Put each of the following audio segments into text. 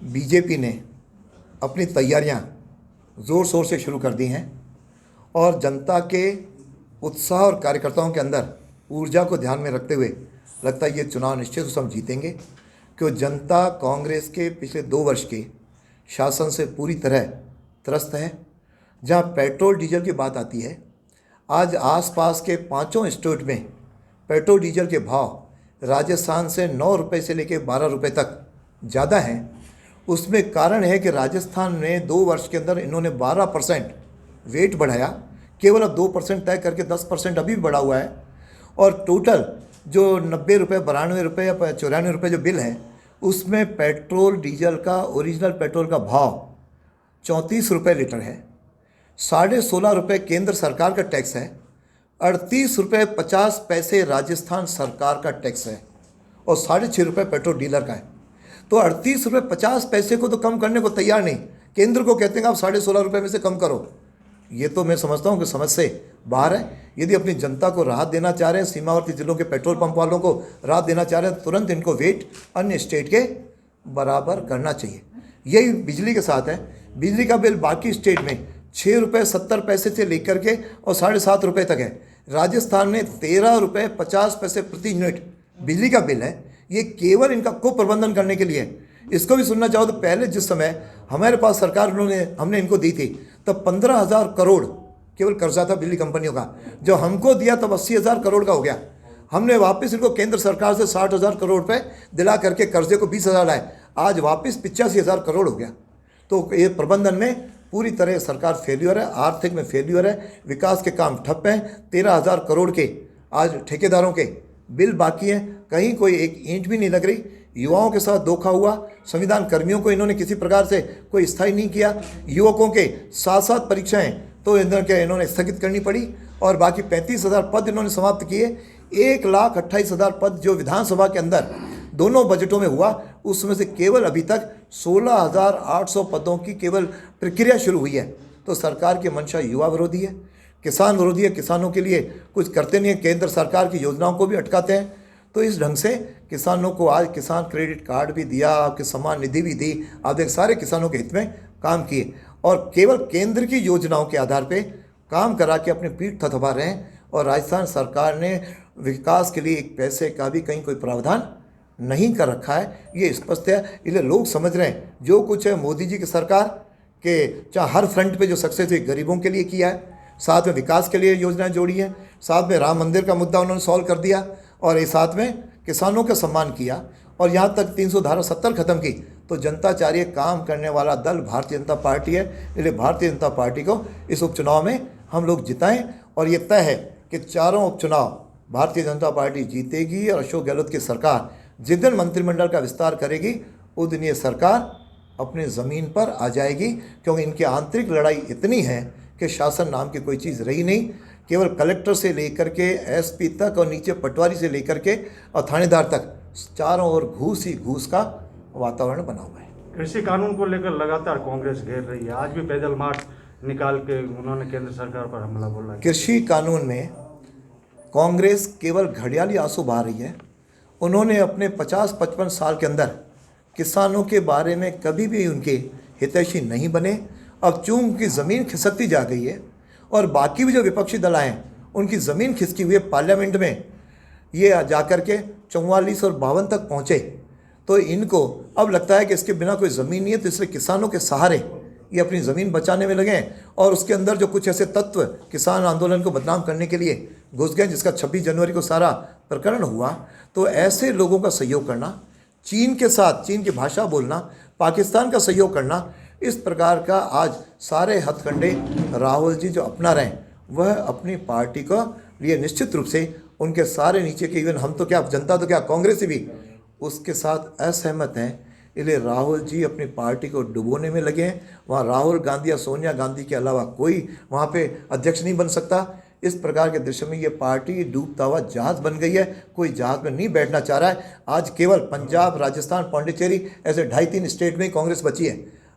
BJP ने अपनी तैयारियां ज़ोर शोर से शुरू कर दी हैं और जनता के उत्साह और कार्यकर्ताओं के अंदर ऊर्जा को ध्यान में रखते हुए लगता है ये चुनाव निश्चित रूप से हम जीतेंगे, क्योंकि जनता कांग्रेस के पिछले 2 वर्ष के शासन से पूरी तरह त्रस्त है। जहां पेट्रोल डीजल की बात आती है, आज आसपास के 5 स्टेट में पेट्रोल डीजल के भाव राजस्थान से 9 रुपये से लेकर 12 रुपये तक ज़्यादा हैं। उसमें कारण है कि राजस्थान में 2 वर्ष के अंदर इन्होंने 12% वेट बढ़ाया, केवल अब 2% तय करके 10% अभी भी बढ़ा हुआ है। और टोटल जो 90 रुपये, 92 रुपये या 94 रुपये जो बिल है, उसमें पेट्रोल डीजल का, ओरिजिनल पेट्रोल का भाव 34 रुपये लीटर है। 16.5 रुपये केंद्र सरकार का टैक्स है, 38 रुपये 50 पैसे राजस्थान सरकार का टैक्स है और 6.5 रुपये पेट्रोल डीलर का है। तो 38 रुपये 50 पैसे को तो कम करने को तैयार नहीं, केंद्र को कहते हैं आप 16.5 रुपये में से कम करो। ये तो मैं समझता हूँ कि समझ से बाहर है। यदि अपनी जनता को राहत देना चाह रहे हैं, सीमावर्ती जिलों के पेट्रोल पंप वालों को राहत देना चाह रहे हैं, तुरंत इनको वेट अन्य स्टेट के बराबर करना चाहिए। यही बिजली के साथ है। बिजली का बिल बाकी स्टेट में 6 रुपये 70 पैसे से लेकर के और 7.5 रुपये तक है। राजस्थान में 13 रुपये 50 पैसे प्रति यूनिट बिजली का बिल है। ये केवल इनका कुप्रबंधन करने के लिए है। इसको भी सुनना चाहो तो पहले जिस समय हमारे पास सरकार हमने इनको दी थी, तब 15,000 करोड़ केवल कर्जा था बिजली कंपनियों का। जो हमको दिया तब 80,000 करोड़ का हो गया। हमने वापस इनको केंद्र सरकार से 60,000 करोड़ रुपए दिला करके कर्जे को 20,000 लाए, आज वापस 85,000 करोड़ हो गया। तो ये प्रबंधन में पूरी तरह सरकार फेल्यूर है, आर्थिक में फेल्यूर है, विकास के काम ठप हैं। 13,000 करोड़ के आज ठेकेदारों के बिल बाकी हैं, कहीं कोई एक ईंट भी नहीं लग रही। युवाओं के साथ धोखा हुआ। संविधान कर्मियों को इन्होंने किसी प्रकार से कोई स्थायी नहीं किया। युवकों के 7 परीक्षाएं तो इन्होंने स्थगित करनी पड़ी और बाकी 35,000 पद इन्होंने समाप्त किए। 1,28,000 पद जो विधानसभा के अंदर दोनों बजटों में हुआ, उसमें से केवल अभी तक 16,800 पदों की केवल प्रक्रिया शुरू हुई है। तो सरकार की मंशा युवा विरोधी है, किसान विरोधी है, किसानों के लिए कुछ करते नहीं है, केंद्र सरकार की योजनाओं को भी अटकाते हैं। तो इस ढंग से किसानों को आज किसान क्रेडिट कार्ड भी दिया, आपके सम्मान निधि भी दी, आप देख सारे किसानों के हित में काम किए और केवल केंद्र की योजनाओं के आधार पे काम करा के अपनी पीठ थपथपा रहे हैं। और राजस्थान सरकार ने विकास के लिए एक पैसे का भी कहीं कोई प्रावधान नहीं कर रखा है, ये स्पष्ट है। इसलिए लोग समझ रहे हैं जो कुछ है मोदी जी की सरकार के चाहे हर फ्रंट पे जो सक्सेस हुई गरीबों के लिए किया है, साथ में विकास के लिए योजनाएं जोड़ी हैं, साथ में राम मंदिर का मुद्दा उन्होंने सॉल्व कर दिया और ये साथ में किसानों का सम्मान किया और यहाँ तक 370 खत्म की। तो जनता चाह रही है, काम करने वाला दल भारतीय जनता पार्टी है। इसलिए भारतीय जनता पार्टी को इस उपचुनाव में हम लोग जिताएं और ये तय है कि चारों उपचुनाव भारतीय जनता पार्टी जीतेगी और अशोक गहलोत की सरकार जिस दिन मंत्रिमंडल का विस्तार करेगी उस दिन ये सरकार अपने ज़मीन पर आ जाएगी, क्योंकि इनकी आंतरिक लड़ाई इतनी है कि शासन नाम की कोई चीज़ रही नहीं। केवल कलेक्टर से लेकर के एसपी तक और नीचे पटवारी से लेकर के और थानेदार तक चारों ओर घूस ही घूस का वातावरण बना हुआ है। कृषि कानून को लेकर लगातार कांग्रेस घेर रही है। आज भी पैदल मार्च निकाल के उन्होंने केंद्र सरकार पर हमला बोला है। कृषि कानून में कांग्रेस केवल घड़ियाली आंसू बहा रही है। उन्होंने अपने 50-55 साल के अंदर किसानों के बारे में कभी भी उनके हितैषी नहीं बने। अब चूंकि ज़मीन खिसकती जा गई है और बाकी भी जो विपक्षी दल आए उनकी ज़मीन खिसकी हुई है, पार्लियामेंट में ये जाकर के 44 और 52 तक पहुँचे, तो इनको अब लगता है कि इसके बिना कोई ज़मीन नहीं है। तो इसलिए किसानों के सहारे ये अपनी ज़मीन बचाने में लगे हैं और उसके अंदर जो कुछ ऐसे तत्व किसान आंदोलन को बदनाम करने के लिए घुस गए, जिसका 26 जनवरी को सारा प्रकरण हुआ। तो ऐसे लोगों का सहयोग करना, चीन के साथ चीन की भाषा बोलना, पाकिस्तान का सहयोग करना, इस प्रकार का आज सारे हथकंडे राहुल जी जो अपना रहे हैं, वह अपनी पार्टी को लिए निश्चित रूप से उनके सारे नीचे के, इवन हम तो क्या जनता तो क्या कांग्रेस भी उसके साथ असहमत हैं। इसलिए राहुल जी अपनी पार्टी को डुबोने में लगे हैं। वहाँ राहुल गांधी या सोनिया गांधी के अलावा कोई वहाँ पे अध्यक्ष नहीं बन सकता। इस प्रकार के दृश्य में ये पार्टी डूबता हुआ जहाज़ बन गई है, कोई जहाज़ में नहीं बैठना चाह रहा है। आज केवल पंजाब, राजस्थान, पौंडीचेरी ऐसे 2.5-3 स्टेट में ही कांग्रेस बची है।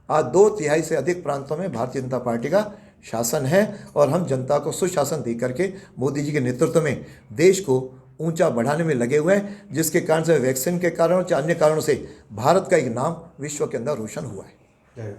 आज 2/3 से अधिक प्रांतों में भारतीय जनता पार्टी का शासन है और हम जनता को सुशासन दे करके मोदी जी के नेतृत्व में देश को ऊंचा बढ़ाने में लगे हुए हैं, जिसके कारण से वैक्सीन के कारण चाहे अन्य कारणों से भारत का एक नाम विश्व के अंदर रोशन हुआ है।